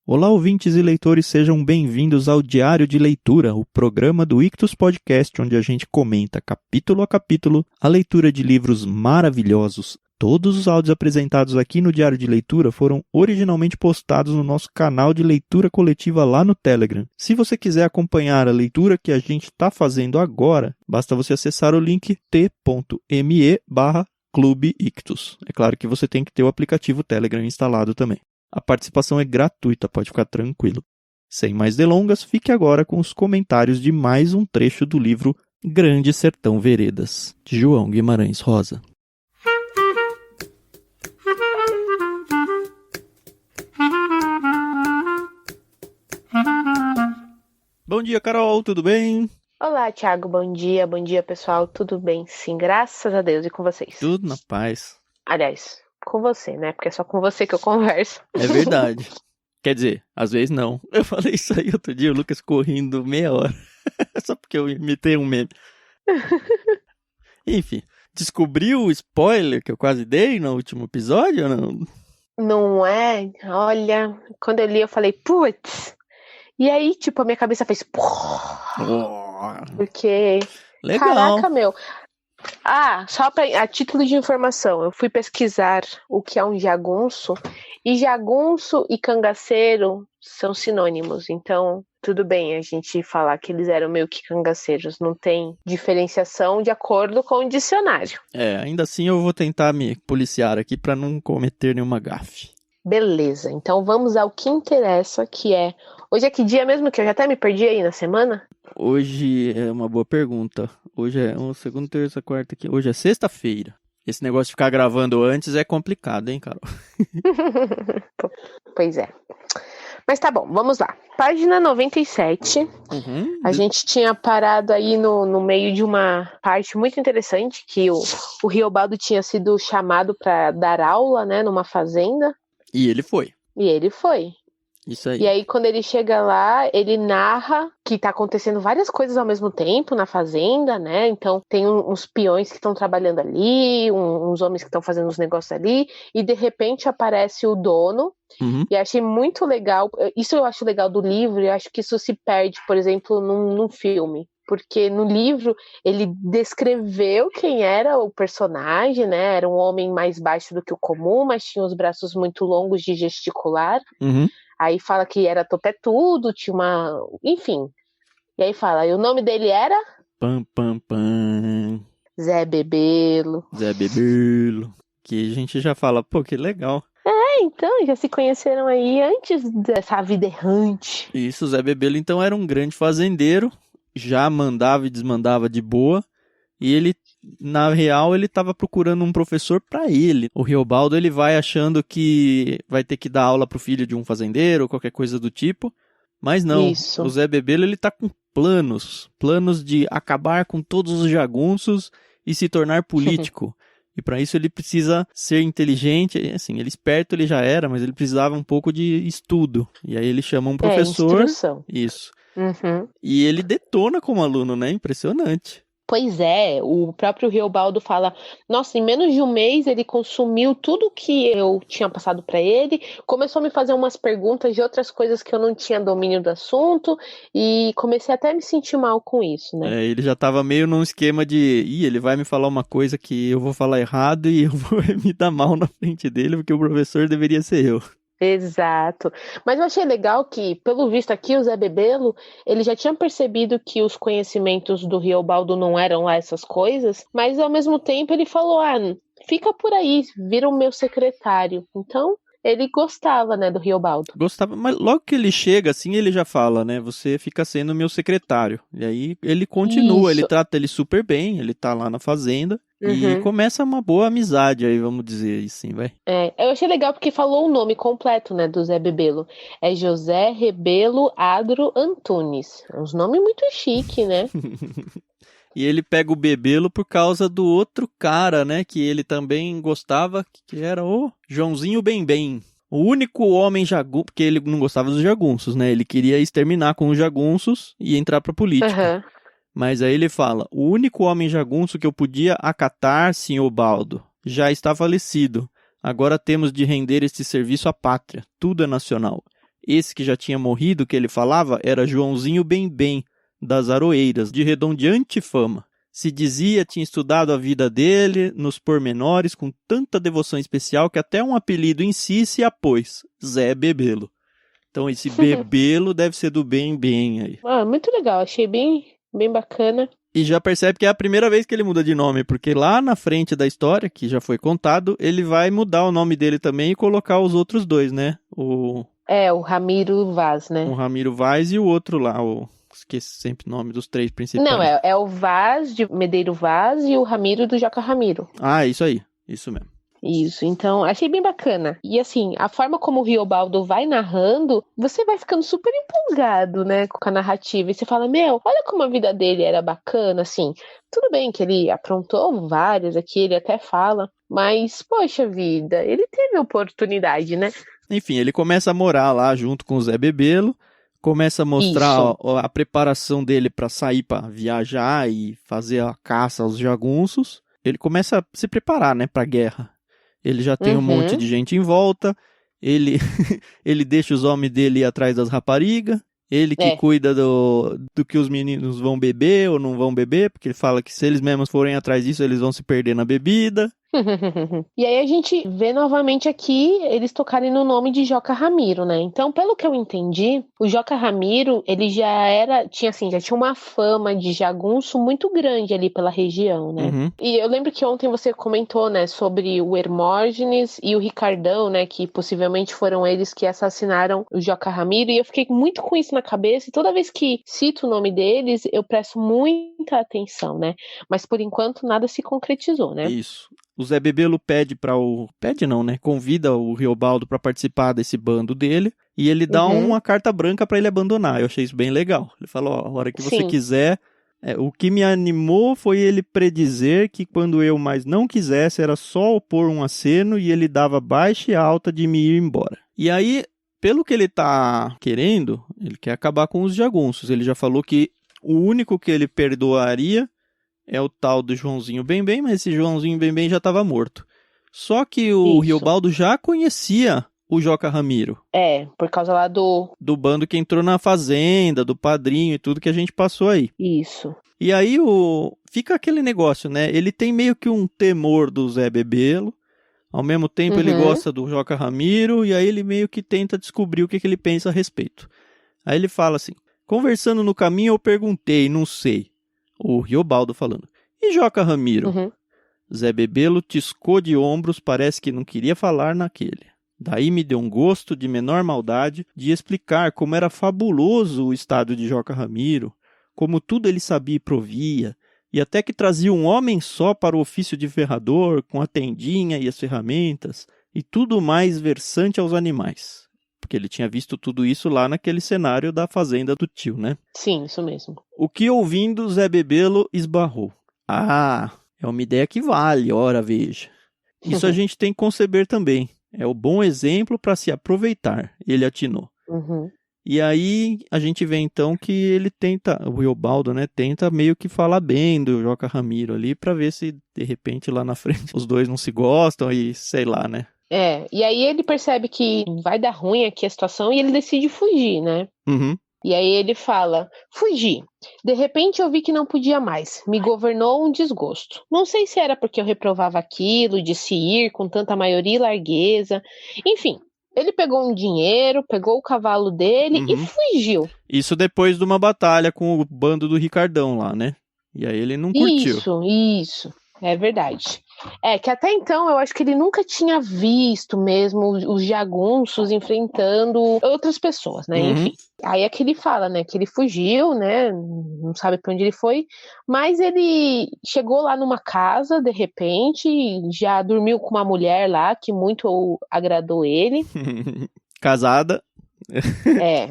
Olá, ouvintes e leitores, sejam bem-vindos ao Diário de Leitura, o programa do Ictus Podcast, onde a gente comenta capítulo a capítulo a leitura de livros maravilhosos. Todos os áudios apresentados aqui no Diário de Leitura foram originalmente postados no nosso canal de leitura coletiva lá no Telegram. Se você quiser acompanhar a leitura que a gente está fazendo agora, basta você acessar o link t.me/Clube Ictus. É claro que você tem que ter o aplicativo Telegram instalado também. A participação é gratuita, pode ficar tranquilo. Sem mais delongas, fique agora com os comentários de mais um trecho do livro Grande Sertão Veredas, de João Guimarães Rosa. Bom dia, Carol, tudo bem? Olá, Thiago, bom dia pessoal, tudo bem? Sim, graças a Deus, e com vocês? Tudo na paz. Aliás, com você, né? Porque é só com você que eu converso. É verdade. Quer dizer, às vezes não. Eu falei isso aí outro dia, o Lucas ficou rindo meia hora. Só porque eu imitei um meme. Enfim, descobriu o spoiler que eu quase dei no último episódio ou não? Não é? Olha, quando eu li eu falei, putz. E aí, tipo, a minha cabeça fez... Porque... Legal. Caraca, meu... só a título de informação, eu fui pesquisar o que é um jagunço, e jagunço e cangaceiro são sinônimos, então tudo bem a gente falar que eles eram meio que cangaceiros, não tem diferenciação de acordo com o dicionário. Ainda assim eu vou tentar me policiar aqui para não cometer nenhuma gafe. Beleza, então vamos ao que interessa, que é... Hoje é que dia mesmo que eu já até me perdi aí na semana? Hoje é uma boa pergunta. Hoje é segunda, terça, quarta, quinta. Hoje é sexta-feira. Esse negócio de ficar gravando antes é complicado, hein, Carol? Pois é. Mas tá bom, vamos lá. Página 97. A gente tinha parado aí no meio de uma parte muito interessante, que o Riobaldo tinha sido chamado para dar aula, né, numa fazenda. E ele foi. Isso aí. E aí, quando ele chega lá, ele narra que tá acontecendo várias coisas ao mesmo tempo na fazenda, né? Então, tem uns peões que estão trabalhando ali, uns homens que estão fazendo uns negócios ali, e de repente aparece o dono. E achei muito legal, isso eu acho legal do livro, e acho que isso se perde, por exemplo, num filme. Porque no livro ele descreveu quem era o personagem, né? Era um homem mais baixo do que o comum, mas tinha os braços muito longos de gesticular. Aí fala que era topetudo, tinha uma... Enfim. E aí fala, e o nome dele era? Zé Bebelo. Que a gente já fala, pô, que legal. Então, já se conheceram aí antes dessa vida errante. Isso, Zé Bebelo então era um grande fazendeiro, já mandava e desmandava de boa, e ele, na real, ele estava procurando um professor para ele. O Riobaldo, ele vai achando que vai ter que dar aula pro filho de um fazendeiro, ou qualquer coisa do tipo, mas não. Isso. O Zé Bebelo, ele tá com planos de acabar com todos os jagunços e se tornar político. E para isso ele precisa ser inteligente, assim, ele esperto ele já era, mas ele precisava um pouco de estudo. E aí ele chama um professor. Instrução. Isso. E ele detona como aluno, né? Impressionante. Pois é, o próprio Riobaldo fala, nossa, em menos de um mês ele consumiu tudo que eu tinha passado para ele, começou a me fazer umas perguntas de outras coisas que eu não tinha domínio do assunto, e comecei até a me sentir mal com isso, né? Ele já tava meio num esquema de, ele vai me falar uma coisa que eu vou falar errado e eu vou me dar mal na frente dele, porque o professor deveria ser eu. Exato, mas eu achei legal que, pelo visto aqui, o Zé Bebelo, ele já tinha percebido que os conhecimentos do Riobaldo não eram lá essas coisas, mas ao mesmo tempo ele falou, fica por aí, vira o meu secretário. Então, ele gostava, né, do Riobaldo. Gostava, mas logo que ele chega, assim, ele já fala, né, você fica sendo meu secretário. E aí ele continua, ele trata ele super bem, ele tá lá na fazenda. E começa uma boa amizade aí, vamos dizer assim, vai. Eu achei legal porque falou o nome completo, né, do Zé Bebelo. É José Rebelo Adro Antunes. É um nome muito chique, né? E ele pega o Bebelo por causa do outro cara, né, que ele também gostava, que era o Joãozinho Bem-Bem. O único homem jagunço, porque ele não gostava dos jagunços, né, ele queria exterminar com os jagunços e entrar pra política. Mas aí ele fala, o único homem jagunço que eu podia acatar, senhor Baldo, já está falecido. Agora temos de render este serviço à pátria. Tudo é nacional. Esse que já tinha morrido, que ele falava, era Joãozinho Bem-Bem, das Aroeiras, de redondeante fama. Se dizia, tinha estudado a vida dele nos pormenores com tanta devoção especial que até um apelido em si se apôs, Zé Bebelo. Então esse Bebelo deve ser do Bem-Bem aí. Muito legal, achei bem bacana. E já percebe que é a primeira vez que ele muda de nome, porque lá na frente da história, que já foi contado, ele vai mudar o nome dele também e colocar os outros dois, né? O Ramiro Vaz, né? O Ramiro Vaz e o outro lá, esqueci sempre o nome dos 3 principais. Não, é o Vaz, de Medeiro Vaz, e o Ramiro do Joca Ramiro. Isso aí, isso mesmo. Isso, então achei bem bacana. E assim, a forma como o Riobaldo vai narrando, você vai ficando super empolgado, né, com a narrativa. E você fala, olha como a vida dele era bacana, assim. Tudo bem que ele aprontou várias aqui, ele até fala, mas, poxa vida, ele teve oportunidade, né? Enfim, ele começa a morar lá junto com o Zé Bebelo, começa a mostrar a preparação dele para sair para viajar e fazer a caça aos jagunços. Ele começa a se preparar, né, para a guerra. Ele já tem um monte de gente em volta, ele deixa os homens dele ir atrás das raparigas, ele que cuida do que os meninos vão beber ou não vão beber, porque ele fala que se eles mesmos forem atrás disso, eles vão se perder na bebida. E aí a gente vê novamente aqui eles tocarem no nome de Joca Ramiro, né? Então, pelo que eu entendi, o Joca Ramiro, ele já tinha uma fama de jagunço muito grande ali pela região, né? E eu lembro que ontem você comentou, né, sobre o Hermógenes e o Ricardão, né, que possivelmente foram eles que assassinaram o Joca Ramiro, e eu fiquei muito com isso na cabeça, e toda vez que cito o nome deles, eu presto muita atenção, né? Mas por enquanto nada se concretizou, né? Isso. O Zé Bebelo convida o Riobaldo para participar desse bando dele, e ele dá uma carta branca para ele abandonar. Eu achei isso bem legal. Ele falou, a hora que você quiser. O que me animou foi ele predizer que quando eu mais não quisesse, era só opor um aceno e ele dava baixa e alta de me ir embora. E aí, pelo que ele tá querendo, ele quer acabar com os jagunços. Ele já falou que o único que ele perdoaria é o tal do Joãozinho Bem-Bem, mas esse Joãozinho Bem-Bem já estava morto. Só que o Riobaldo já conhecia o Joca Ramiro. Por causa lá do bando que entrou na fazenda, do padrinho e tudo que a gente passou aí. Isso. E aí fica aquele negócio, né? Ele tem meio que um temor do Zé Bebelo, ao mesmo tempo ele gosta do Joca Ramiro, e aí ele meio que tenta descobrir o que ele pensa a respeito. Aí ele fala assim, conversando no caminho eu perguntei, não sei. O Riobaldo falando, e Joca Ramiro? Zé Bebelo tiscou de ombros, parece que não queria falar naquele. Daí me deu um gosto de menor maldade de explicar como era fabuloso o estado de Joca Ramiro, como tudo ele sabia e provia, e até que trazia um homem só para o ofício de ferrador, com a tendinha e as ferramentas, e tudo mais versante aos animais. Porque ele tinha visto tudo isso lá naquele cenário da fazenda do tio, né? Sim, isso mesmo. O que ouvindo Zé Bebelo esbarrou. É uma ideia que vale, ora veja. Isso a gente tem que conceber também. É o bom exemplo para se aproveitar, ele atinou. E aí a gente vê então que ele tenta, o Riobaldo, né, tenta meio que falar bem do Joca Ramiro ali para ver se de repente lá na frente os dois não se gostam e sei lá, né? E aí ele percebe que vai dar ruim aqui a situação e ele decide fugir, né? E aí ele fala, fugi. De repente eu vi que não podia mais. Me governou um desgosto. Não sei se era porque eu reprovava aquilo, de se ir com tanta maioria e largueza. Enfim, ele pegou um dinheiro, pegou o cavalo dele e fugiu. Isso depois de uma batalha com o bando do Ricardão lá, né? E aí ele não curtiu. Isso. É verdade. Que até então eu acho que ele nunca tinha visto mesmo os jagunços enfrentando outras pessoas, né? Enfim. Aí é que ele fala, né? Que ele fugiu, né? Não sabe pra onde ele foi. Mas ele chegou lá numa casa, de repente, já dormiu com uma mulher lá que muito agradou ele. Casada.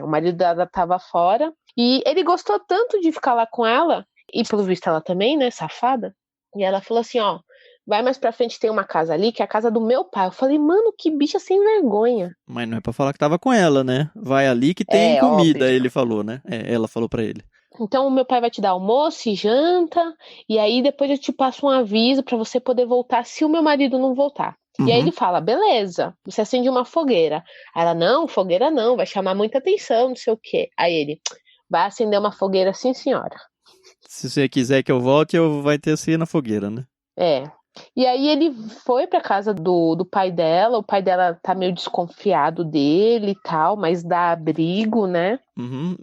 O marido dela tava fora. E ele gostou tanto de ficar lá com ela, e pelo visto ela também, né? Safada. E ela falou assim, vai mais pra frente, tem uma casa ali, que é a casa do meu pai. Eu falei, mano, que bicha sem vergonha. Mas não é pra falar que tava com ela, né? Vai ali que tem comida, óbvio. Ele falou, né? Ela falou pra ele. Então o meu pai vai te dar almoço e janta, e aí depois eu te passo um aviso pra você poder voltar se o meu marido não voltar. E aí ele fala, beleza, você acende uma fogueira. Aí ela, não, fogueira não, vai chamar muita atenção, não sei o quê. Aí ele, vai acender uma fogueira sim, senhora. Se você quiser que eu volte, eu vai ter assim na fogueira, né? É. E aí ele foi pra casa do pai dela, o pai dela tá meio desconfiado dele e tal, mas dá abrigo, né?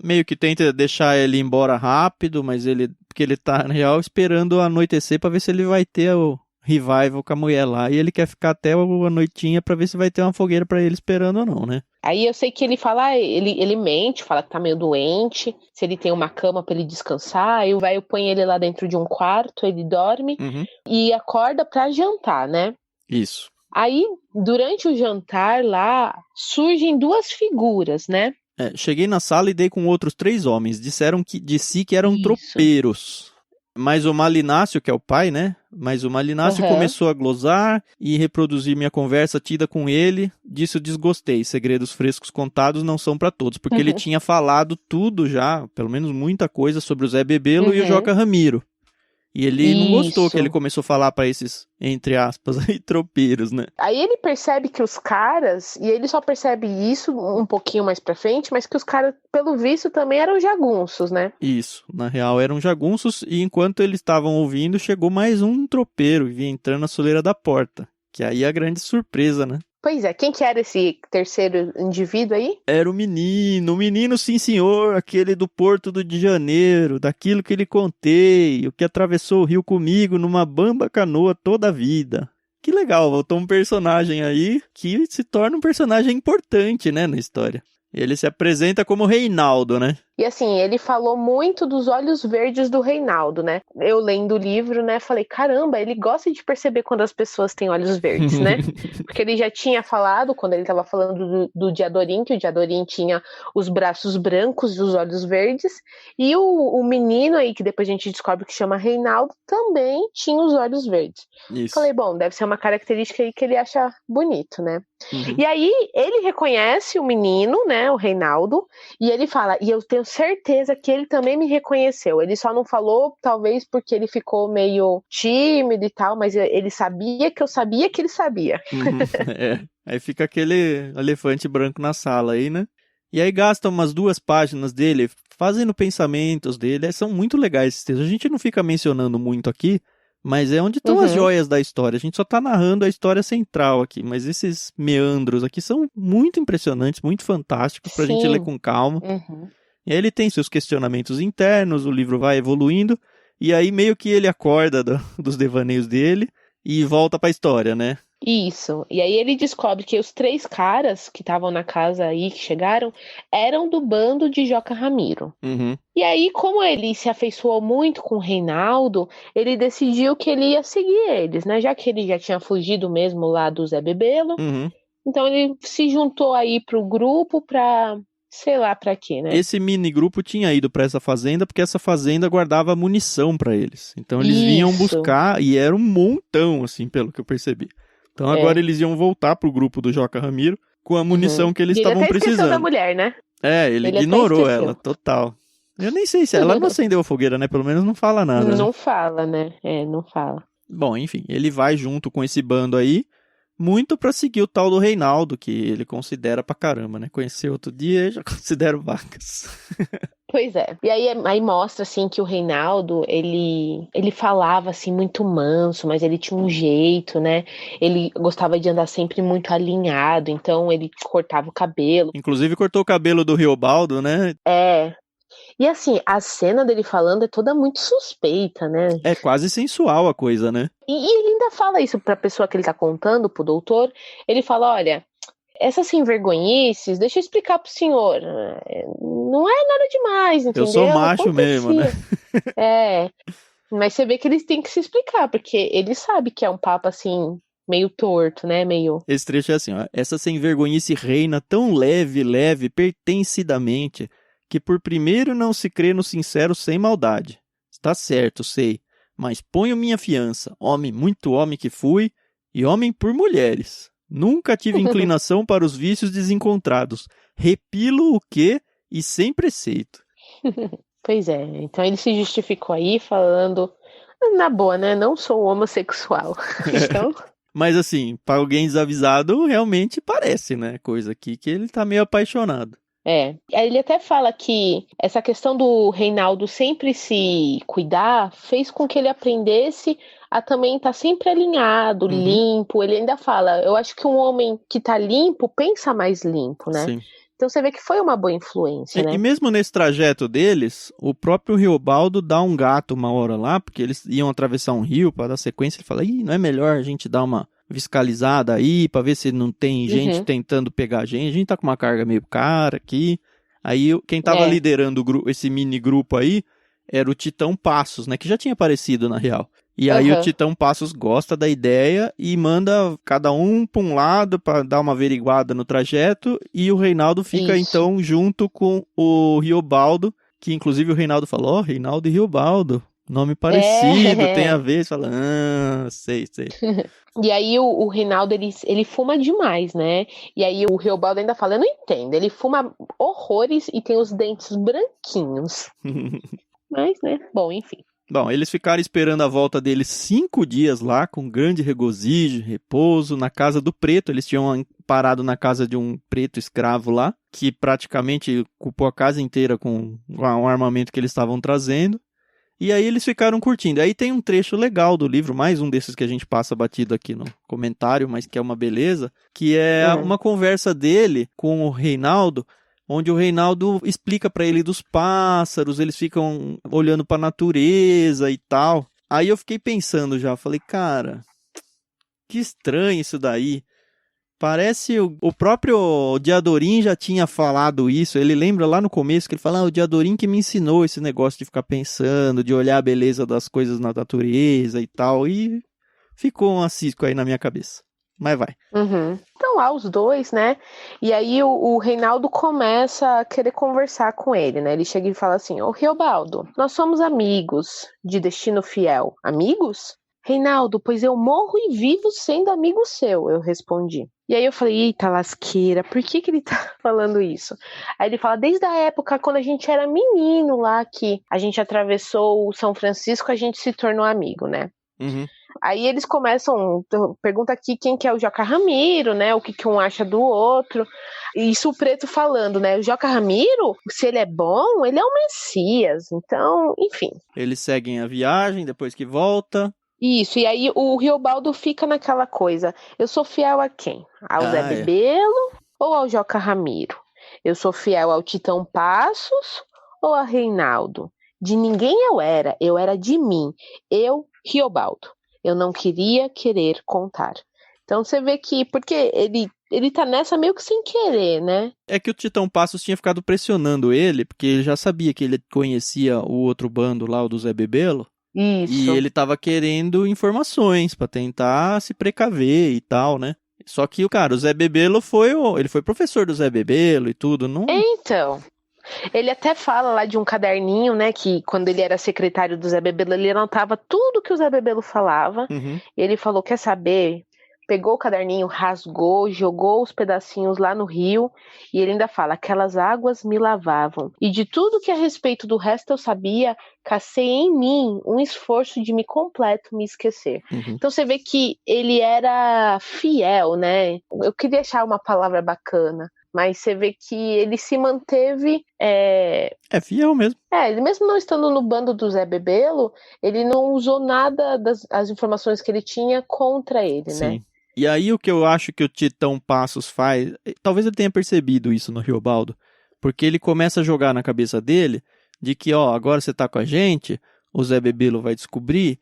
Meio que tenta deixar ele embora rápido, mas porque ele tá, na real, esperando anoitecer pra ver se ele vai ter o revival com a mulher lá, e ele quer ficar até a noitinha pra ver se vai ter uma fogueira pra ele esperando ou não, né? Aí eu sei que ele fala, ele mente, fala que tá meio doente, se ele tem uma cama pra ele descansar, aí o velho põe ele lá dentro de um quarto, ele dorme e acorda pra jantar, né? Isso. Aí, durante o jantar lá, surgem duas figuras, né? Cheguei na sala e dei com outros 3 homens, disseram de si que eram tropeiros. Mas o Malinácio, que é o pai, né? Mas o Malinácio começou a glosar e reproduzir minha conversa tida com ele. Disso desgostei. Segredos frescos contados não são pra todos. Porque ele tinha falado tudo já, pelo menos muita coisa, sobre o Zé Bebelo e o Joca Ramiro. E ele não gostou que ele começou a falar pra esses, entre aspas, aí, tropeiros, né? Aí ele percebe que os caras, e ele só percebe isso um pouquinho mais pra frente, mas que os caras, pelo visto, também eram jagunços, né? Isso, na real eram jagunços, e enquanto eles estavam ouvindo, chegou mais um tropeiro e vinha entrando na soleira da porta. Que aí é a grande surpresa, né? Pois é, quem que era esse terceiro indivíduo aí? Era o menino sim senhor, aquele do Porto de Janeiro, daquilo que lhe contei, o que atravessou o rio comigo numa bamba canoa toda a vida. Que legal, voltou um personagem aí que se torna um personagem importante, né, na história. Ele se apresenta como Reinaldo, né? E assim, ele falou muito dos olhos verdes do Reinaldo, né? Eu lendo o livro, né, falei, caramba, ele gosta de perceber quando as pessoas têm olhos verdes, né? Porque ele já tinha falado, quando ele estava falando do Diadorim, que o Diadorim tinha os braços brancos e os olhos verdes, e o menino aí, que depois a gente descobre que chama Reinaldo, também tinha os olhos verdes. Isso. Falei, bom, deve ser uma característica aí que ele acha bonito, né? E aí, ele reconhece o menino, né, o Reinaldo, e ele fala, e eu tenho certeza que ele também me reconheceu. Ele só não falou, talvez porque ele ficou meio tímido e tal, mas ele sabia que eu sabia que ele sabia. Aí fica aquele elefante branco na sala aí, né? E aí gasta umas 2 páginas dele fazendo pensamentos dele. São muito legais esses textos. A gente não fica mencionando muito aqui, mas é onde estão as joias da história. A gente só tá narrando a história central aqui, mas esses meandros aqui são muito impressionantes, muito fantásticos pra gente ler com calma. E aí ele tem seus questionamentos internos, o livro vai evoluindo, e aí meio que ele acorda dos devaneios dele e volta pra história, né? Isso. E aí ele descobre que os 3 caras que estavam na casa aí, que chegaram, eram do bando de Joca Ramiro. E aí, como ele se afeiçoou muito com o Reinaldo, ele decidiu que ele ia seguir eles, né? Já que ele já tinha fugido mesmo lá do Zé Bebelo. Então ele se juntou aí pro grupo pra... sei lá pra quê, né? Esse mini grupo tinha ido pra essa fazenda porque essa fazenda guardava munição pra eles. Então eles vinham buscar e era um montão, assim, pelo que eu percebi. Então agora eles iam voltar pro grupo do Joca Ramiro com a munição que eles estavam precisando. Da mulher, né? Ele ignorou ela, total. Eu nem sei se ela não acendeu a fogueira, né? Pelo menos não fala nada. Não fala, né? Não fala. Bom, enfim, ele vai junto com esse bando aí, muito pra seguir o tal do Reinaldo, que ele considera pra caramba, né? Conheceu outro dia e já considera vacas. Pois é. E aí mostra, assim, que o Reinaldo, ele falava, assim, muito manso, mas ele tinha um jeito, né? Ele gostava de andar sempre muito alinhado, então ele cortava o cabelo. Inclusive cortou o cabelo do Riobaldo, né? E assim, a cena dele falando é toda muito suspeita, né? É quase sensual a coisa, né? E ele ainda fala isso pra pessoa que ele tá contando, pro doutor. Ele fala, olha... essas sem vergonhices, deixa eu explicar pro senhor, não é nada demais, entendeu? Eu sou macho mesmo, né? Mas você vê que eles têm que se explicar, porque ele sabe que é um papo assim, meio torto, né? Esse trecho é assim, ó. Essa sem vergonhice reina tão leve, pertencidamente, que por primeiro não se crê no sincero sem maldade. Está certo, sei, mas ponho minha fiança, homem, muito homem que fui, e homem por mulheres. Nunca tive inclinação para os vícios desencontrados. Repilo o quê e sem preceito. Pois é, então ele se justificou aí falando, na boa, né? Não sou homossexual. Então... Mas assim, pra alguém desavisado, realmente parece, né? Coisa aqui que ele tá meio apaixonado. Ele até fala que essa questão do Reinaldo sempre se cuidar fez com que ele aprendesse a também estar sempre alinhado, limpo. Ele ainda fala, eu acho que um homem que tá limpo pensa mais limpo, né? Sim. Então você vê que foi uma boa influência, né? E mesmo nesse trajeto deles, o próprio Riobaldo dá um gato uma hora lá, porque eles iam atravessar um rio para dar sequência. Ele fala, não é melhor a gente dar uma fiscalizada aí, para ver se não tem gente tentando pegar a gente tá com uma carga meio cara aqui. Aí quem tava liderando esse mini grupo aí era o Titão Passos, né, que já tinha aparecido na real. E aí o Titão Passos gosta da ideia e manda cada um para um lado para dar uma averiguada no trajeto, e o Reinaldo fica então junto com o Riobaldo, que inclusive o Reinaldo falou, Reinaldo e Riobaldo, nome parecido, tem a ver, você fala, sei. E aí o Reinaldo, ele fuma demais, né? E aí o Riobaldo ainda fala, eu não entendo, ele fuma horrores e tem os dentes branquinhos. Mas, né, bom, enfim. Bom, eles ficaram esperando a volta deles 5 dias lá, com grande regozijo, repouso, na casa do preto. Eles tinham parado na casa de um preto escravo lá, que praticamente ocupou a casa inteira com o armamento que eles estavam trazendo. E aí eles ficaram curtindo. Aí tem um trecho legal do livro, mais um desses que a gente passa batido aqui no comentário, mas que é uma beleza, que é uma conversa dele com o Reinaldo, onde o Reinaldo explica pra ele dos pássaros, eles ficam olhando pra natureza e tal. Aí eu fiquei pensando já, falei, cara, que estranho isso daí. Parece o próprio Diadorim já tinha falado isso, ele lembra lá no começo que ele fala, o Diadorim que me ensinou esse negócio de ficar pensando, de olhar a beleza das coisas na natureza e tal, e ficou um cisco aí na minha cabeça. Mas vai. Então lá os dois, né? E aí o Reinaldo começa a querer conversar com ele, né? Ele chega e fala assim, ô Riobaldo, nós somos amigos de destino fiel. Amigos? Reinaldo, pois eu morro e vivo sendo amigo seu, eu respondi. E aí eu falei, eita lasqueira, por que ele tá falando isso? Aí ele fala, desde a época quando a gente era menino lá, que a gente atravessou o São Francisco, a gente se tornou amigo, né? Aí eles começam, pergunta aqui quem que é o Joca Ramiro, né? O que um acha do outro. Isso o Preto falando, né? O Joca Ramiro, se ele é bom, ele é o Messias. Então, enfim. Eles seguem a viagem depois que volta. Isso, e aí o Riobaldo fica naquela coisa. Eu sou fiel a quem? Ao Zé Bebelo ou ao Joca Ramiro? Eu sou fiel ao Titão Passos ou a Reinaldo? De ninguém eu era de mim. Eu, Riobaldo. Eu não querer contar. Então você vê que, porque ele tá nessa meio que sem querer, né? É que o Titão Passos tinha ficado pressionando ele, porque ele já sabia que ele conhecia o outro bando lá, o do Zé Bebelo. Isso. E ele tava querendo informações pra tentar se precaver e tal, né? Só que, cara, o Zé Bebelo ele foi professor do Zé Bebelo e tudo, não... Então... Ele até fala lá de um caderninho, né, que quando ele era secretário do Zé Bebelo, ele anotava tudo que o Zé Bebelo falava. E ele falou, quer saber? Pegou o caderninho, rasgou, jogou os pedacinhos lá no rio, e ele ainda fala, aquelas águas me lavavam. E de tudo que a respeito do resto eu sabia, cacei em mim um esforço de me completo me esquecer. Então você vê que ele era fiel, né? Eu queria achar uma palavra bacana. Mas você vê que ele se manteve... É fiel mesmo. Ele mesmo não estando no bando do Zé Bebelo, ele não usou nada das informações que ele tinha contra ele, Sim. Né? E aí o que eu acho que o Titão Passos faz... Talvez ele tenha percebido isso no Riobaldo. Porque ele começa a jogar na cabeça dele de que, agora você tá com a gente, o Zé Bebelo vai descobrir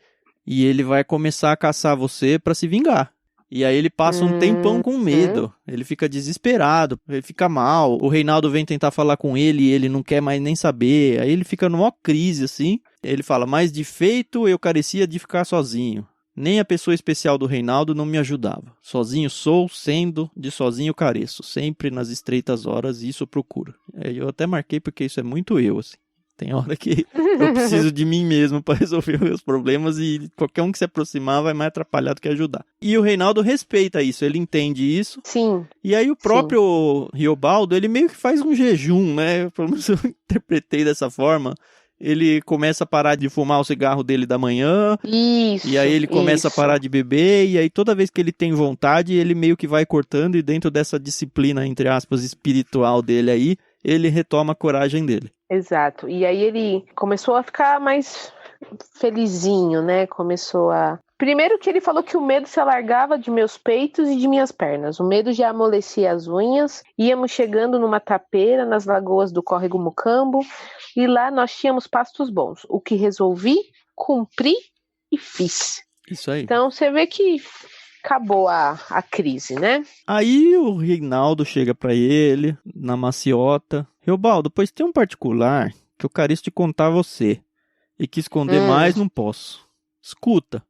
e ele vai começar a caçar você pra se vingar. E aí ele passa um tempão com medo, ele fica desesperado, ele fica mal, o Reinaldo vem tentar falar com ele e ele não quer mais nem saber, aí ele fica numa crise assim, ele fala, mas de feito eu carecia de ficar sozinho, nem a pessoa especial do Reinaldo não me ajudava, sozinho sou, sendo, de sozinho careço, sempre nas estreitas horas isso eu procuro. Eu até marquei porque isso é muito eu, assim. Tem hora que eu preciso de mim mesmo para resolver os meus problemas e qualquer um que se aproximar vai mais atrapalhar do que ajudar. E o Reinaldo respeita isso, ele entende isso. Sim. E aí o próprio Riobaldo, ele meio que faz um jejum, né? Pelo menos eu interpretei dessa forma. ele começa a parar de fumar o cigarro dele da manhã. Isso. E aí ele começa a parar de beber, e aí toda vez que ele tem vontade, ele meio que vai cortando, e dentro dessa disciplina, entre aspas, espiritual dele aí, ele retoma a coragem dele. Exato. E aí ele começou a ficar mais felizinho, né? Primeiro que ele falou que o medo se alargava de meus peitos e de minhas pernas. O medo já amolecia as unhas. Íamos chegando numa tapeira nas lagoas do córrego Mucambo e lá nós tínhamos pastos bons. O que resolvi, cumpri e fiz. Isso aí. Então você vê que acabou a crise, né? Aí o Reinaldo chega pra ele, na maciota. Reobaldo, pois tem um particular que eu quero te contar a você. E que esconder mais não posso. Escuta.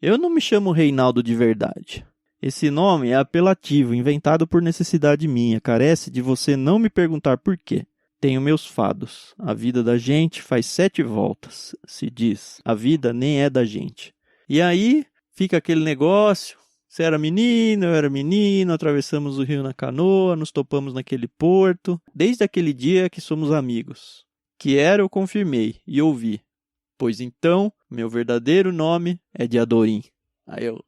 Eu não me chamo Reinaldo de verdade. Esse nome é apelativo, inventado por necessidade minha. Carece de você não me perguntar por quê. Tenho meus fados. A vida da gente faz 7 voltas, se diz. A vida nem é da gente. E aí fica aquele negócio. Você era menino, eu era menino, atravessamos o rio na canoa, nos topamos naquele porto. Desde aquele dia que somos amigos. Que era, eu confirmei e ouvi. Pois então, meu verdadeiro nome é Diadorim. Aí eu,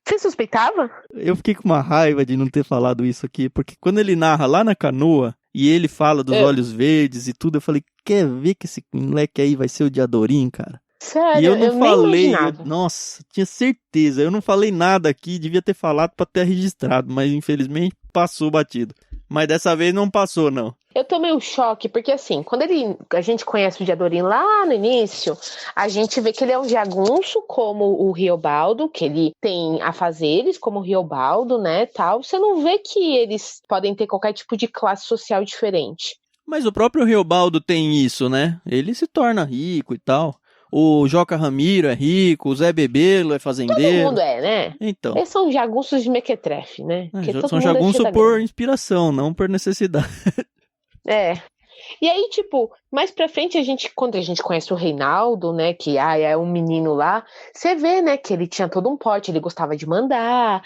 Você suspeitava? Eu fiquei com uma raiva de não ter falado isso aqui, porque quando ele narra lá na canoa, e ele fala dos olhos verdes e tudo, eu falei, quer ver que esse moleque aí vai ser o Diadorim, cara? Sério, e eu não falei, nem imaginava. Nossa, tinha certeza, eu não falei nada aqui, devia ter falado pra ter registrado, mas infelizmente passou batido. Mas dessa vez não passou, não. Eu tomei um choque, porque assim, quando a gente conhece o Diadorim lá no início, a gente vê que ele é um jagunço como o Riobaldo, que ele tem afazeres como o Riobaldo, né, tal. Você não vê que eles podem ter qualquer tipo de classe social diferente. Mas o próprio Riobaldo tem isso, né? Ele se torna rico e tal. O Joca Ramiro é rico, o Zé Bebelo é fazendeiro. Todo mundo é, né? Então. Eles são jagunços de mequetrefe, né? São jagunços por inspiração, não por necessidade. É. E aí, tipo, mais pra frente, quando a gente conhece o Reinaldo, né, que é um menino lá, você vê, né, que ele tinha todo um porte, ele gostava de mandar,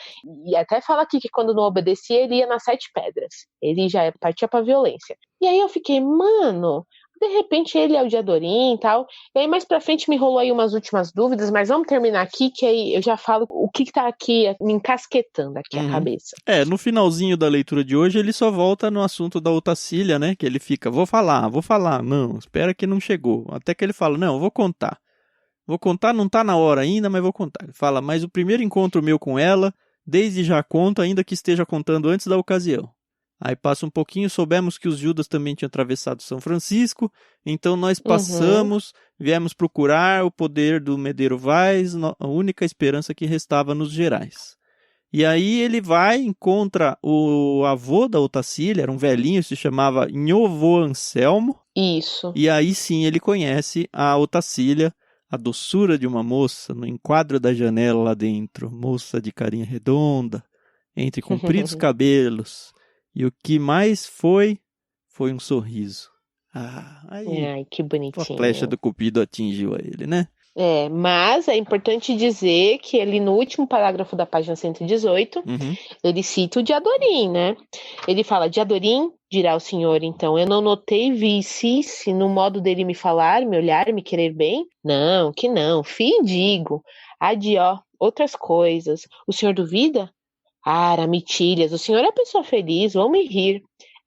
e até fala aqui que quando não obedecia, ele ia nas 7 pedras. Ele já partia pra violência. E aí eu fiquei, mano, de repente ele é o Diadorim e tal. E aí mais pra frente me rolou aí umas últimas dúvidas, mas vamos terminar aqui, que aí eu já falo o que tá aqui me encasquetando aqui a cabeça. No finalzinho da leitura de hoje, ele só volta no assunto da Otacília, né? Que ele fica, vou falar. Não, espera que não chegou. Até que ele fala, não, vou contar. Vou contar, não tá na hora ainda, mas vou contar. Ele fala, mas o primeiro encontro meu com ela, desde já conto, ainda que esteja contando antes da ocasião. Aí passa um pouquinho, soubemos que os Judas também tinham atravessado São Francisco, então nós passamos, viemos procurar o poder do Medeiro Vaz, a única esperança que restava nos Gerais. E aí ele vai, encontra o avô da Otacília, era um velhinho, se chamava Nhôvô Anselmo. Isso. E aí sim ele conhece a Otacília, a doçura de uma moça, no enquadro da janela lá dentro, moça de carinha redonda, entre compridos cabelos. E o que mais foi um sorriso. Ai, que bonitinho. A flecha do Cupido atingiu a ele, né? Mas é importante dizer que ele, no último parágrafo da página 118, ele cita o Diadorim, né? Ele fala, Diadorim, dirá o senhor, então, eu não notei vícice no modo dele me falar, me olhar, me querer bem? Não, que não, fim digo. Adió, outras coisas. O senhor duvida? Aramitilhas, o senhor é pessoa feliz, vão me rir.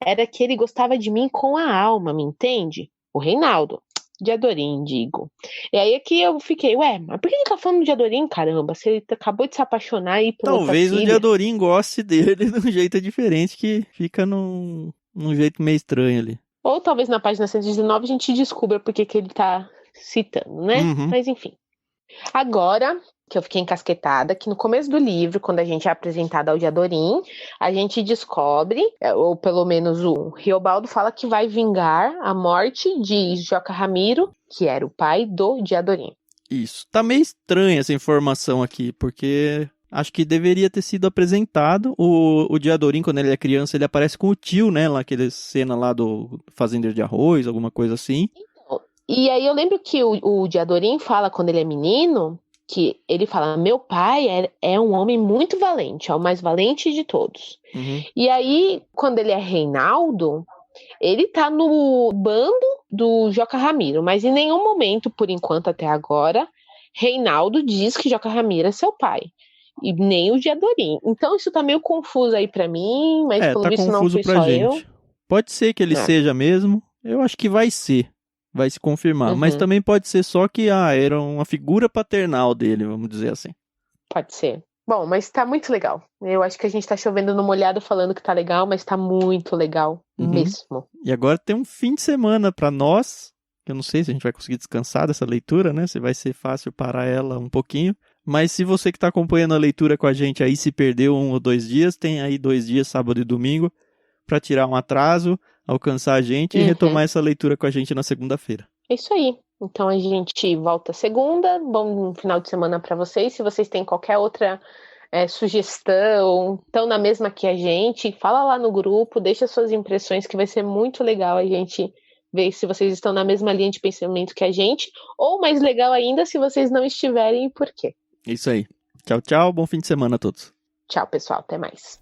Era que ele gostava de mim com a alma, me entende? O Reinaldo. Diadorim, digo. E aí aqui eu fiquei, mas por que ele tá falando de Diadorim, caramba? Se ele acabou de se apaixonar aí por Talvez o Diadorim goste dele de um jeito diferente, que fica num jeito meio estranho ali. Ou talvez na página 119 a gente descubra por que ele tá citando, né? Mas enfim. Agora que eu fiquei encasquetada, que no começo do livro, quando a gente é apresentado ao Diadorim, a gente descobre, ou pelo menos o Riobaldo fala que vai vingar a morte de Joca Ramiro, que era o pai do Diadorim. Isso. Tá meio estranha essa informação aqui, porque acho que deveria ter sido apresentado. O Diadorim, quando ele é criança, ele aparece com o tio, né? Lá, aquela cena lá do fazendeiro de arroz, alguma coisa assim. Então, e aí eu lembro que o Diadorim fala, quando ele é menino, que ele fala, meu pai é um homem muito valente, é o mais valente de todos. E aí, quando ele é Reinaldo, ele tá no bando do Joca Ramiro, mas em nenhum momento, por enquanto até agora, Reinaldo diz que Joca Ramiro é seu pai. E nem o Diadorim. Então isso tá meio confuso aí pra mim, mas pelo tá visto não confuso fui pra só gente. eu. Pode ser que ele seja mesmo. Eu acho que vai ser. Vai se confirmar. Mas também pode ser só que era uma figura paternal dele, vamos dizer assim. Pode ser. Bom, mas tá muito legal. Eu acho que a gente tá chovendo no molhado falando que tá legal, mas tá muito legal mesmo. E agora tem um fim de semana pra nós. Eu não sei se a gente vai conseguir descansar dessa leitura, né? Se vai ser fácil parar ela um pouquinho. Mas se você que está acompanhando a leitura com a gente aí se perdeu 1 ou 2 dias, tem aí 2 dias, sábado e domingo, para tirar um atraso, alcançar a gente e retomar essa leitura com a gente na segunda-feira. É isso aí. Então a gente volta segunda. Bom final de semana para vocês. Se vocês têm qualquer outra sugestão, estão na mesma que a gente, fala lá no grupo, deixa suas impressões, que vai ser muito legal a gente ver se vocês estão na mesma linha de pensamento que a gente, ou mais legal ainda, se vocês não estiverem e por quê. Isso aí. Tchau, tchau. Bom fim de semana a todos. Tchau, pessoal. Até mais.